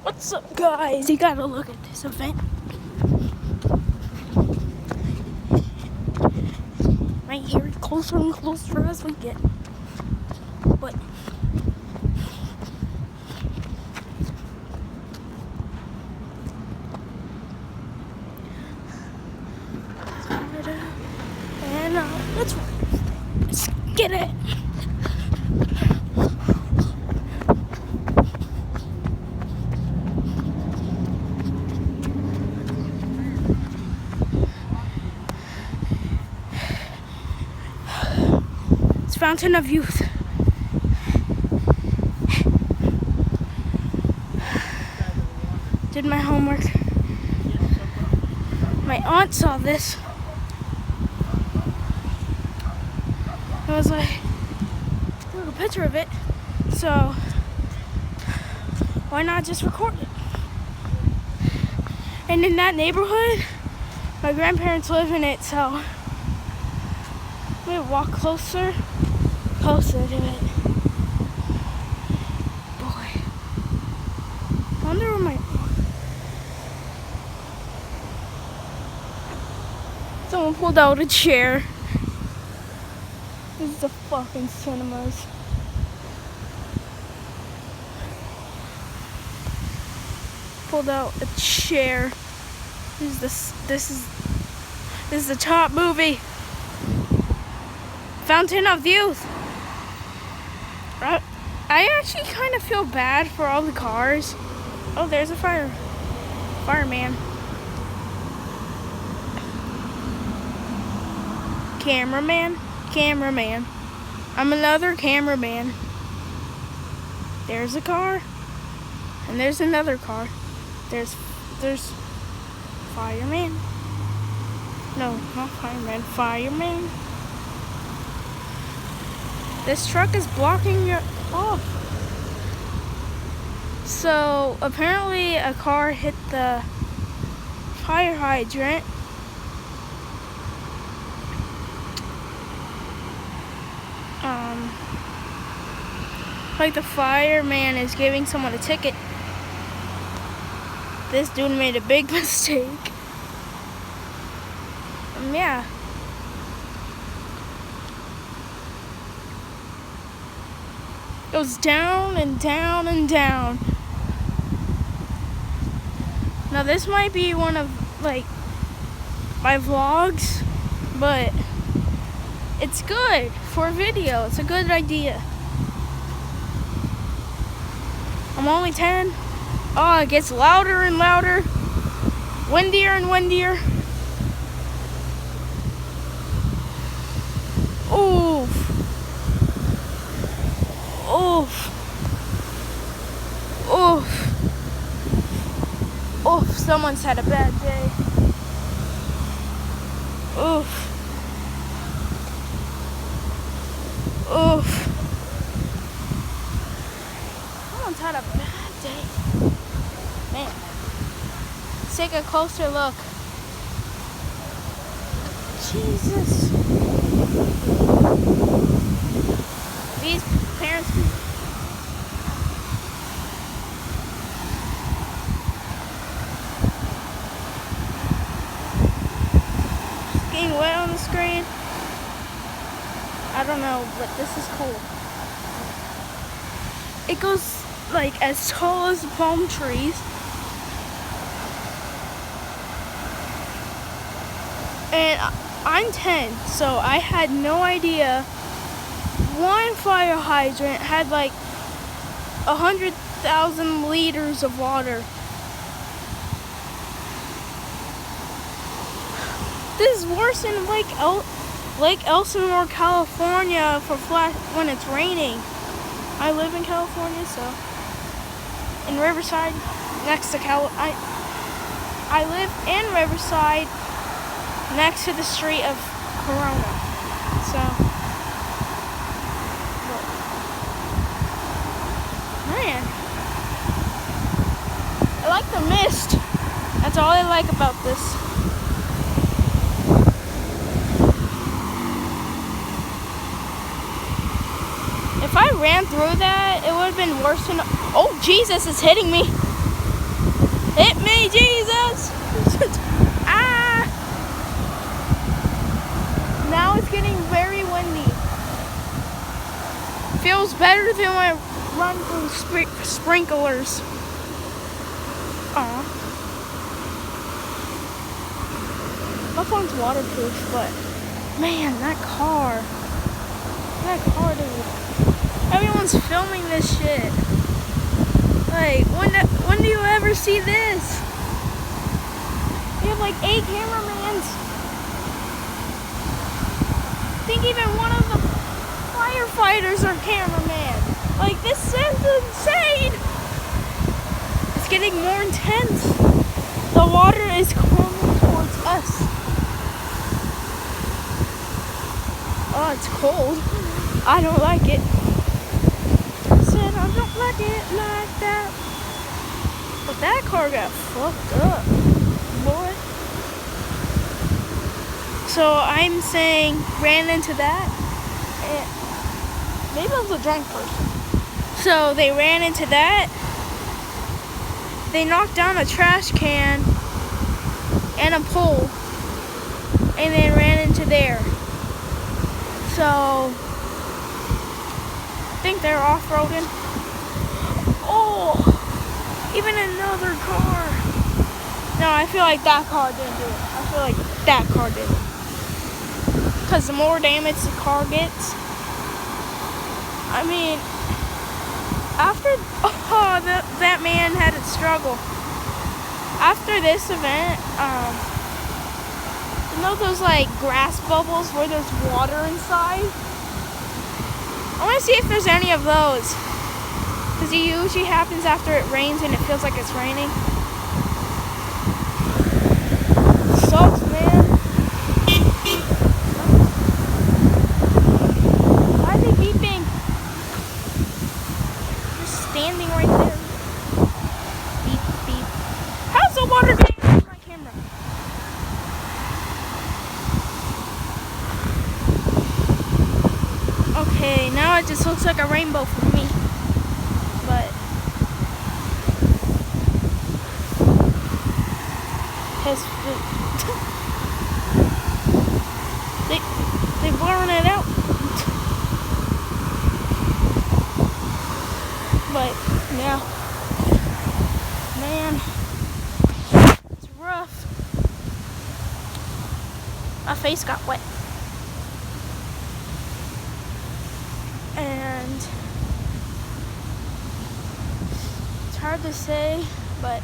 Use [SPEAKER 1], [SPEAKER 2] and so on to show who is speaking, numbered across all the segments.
[SPEAKER 1] What's up, guys? You gotta look at this event. Right here, closer and closer as we get. But and let's get it. Fountain of Youth. Did my homework. My aunt saw this. I was like, took a picture of it. So why not just record it? And in that neighborhood, my grandparents live in it, so we walk closer to it. Boy, I wonder where my... Someone pulled out a chair. This is the fucking cinemas. Pulled out a chair. This is the top movie. Fountain of Youth. I actually kind of feel bad for all the cars. Oh, there's a fireman. Cameraman. I'm another cameraman. There's a car. And there's another car. There's fireman. No, not fireman. Fireman. This truck is blocking your off. So apparently a car hit the fire hydrant. Like the fireman is giving someone a ticket. This dude made a big mistake. Yeah. Goes down and down and down. Now this might be one of like my vlogs, but it's good for a video. It's a good idea. I'm only 10. Oh, it gets louder and louder, windier and windier. Oof. Oof. Oof. Oof. Someone's had a bad day. Oof. Oof. Someone's had a bad day. Man. Let's take a closer look. Jesus. These parents. It's getting wet on the screen. I don't know, but this is cool. It goes like as tall as the palm trees. And I'm 10, so I had no idea one fire hydrant had like 100,000 liters of water. This is worse than Lake Elsinore, California for when it's raining. I live in California, so in Riverside, next to I live in Riverside, next to the street of Corona. So, man, I like the mist. That's all I like about this. If I ran through that, it would have been worse than... Oh, Jesus, it's hitting me. Hit me, Jesus! Ah! Now it's getting very windy. Feels better than when I run through sprinklers. Aw. My phone's waterproof, but man, that car dude. Everyone's filming this shit. Like, when do you ever see this? You have like 8 cameramans. I think even one of the firefighters are cameraman. Like, this is insane. It's getting more intense. The water is coming towards us. Oh, it's cold. I don't like it. I said I don't like it like that. But that car got fucked up, boy. So I'm saying ran into that. And maybe I was a drunk person. So they ran into that. They knocked down a trash can and a pole. And then ran into there. So I think they're off-roading. Oh, even another car. No, I feel like that car didn't do it. I feel like that car did it. Because the more damage the car gets, I mean, after, that man had a struggle. After this event, you know those like grass bubbles where there's water inside? I want to see if there's any of those. Because it usually happens after it rains and it feels like it's raining. Sucks, man. Why are they beeping? Just standing right there. Beep, beep. How's the water getting on my camera? Okay, now it just looks like a rainbow for me. But they blurring it out. But yeah, man, it's rough. My face got wet. And it's hard to say, but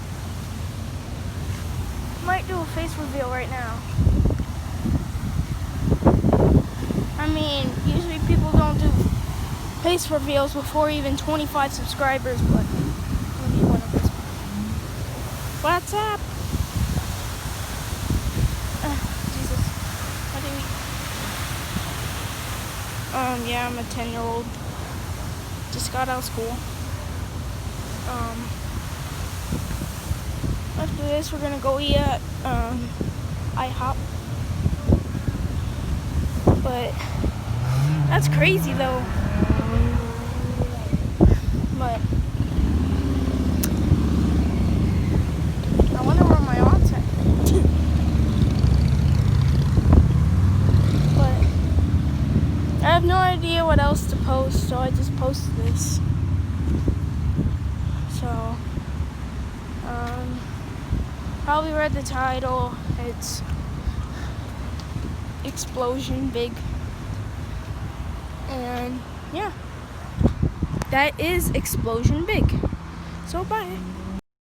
[SPEAKER 1] I might do a face reveal right now. I mean, usually people don't do face reveals before even 25 subscribers, but maybe one of us. What's up? Jesus. What do we... yeah, I'm a 10-year-old. Just got out of school. After this, we're gonna go eat at IHOP. But that's crazy, though. But I wonder where my aunt's at. But I have no idea what else to post, so I just posted this. So, probably read the title. It's Explosion Big. And yeah, that is Explosion Big. So bye.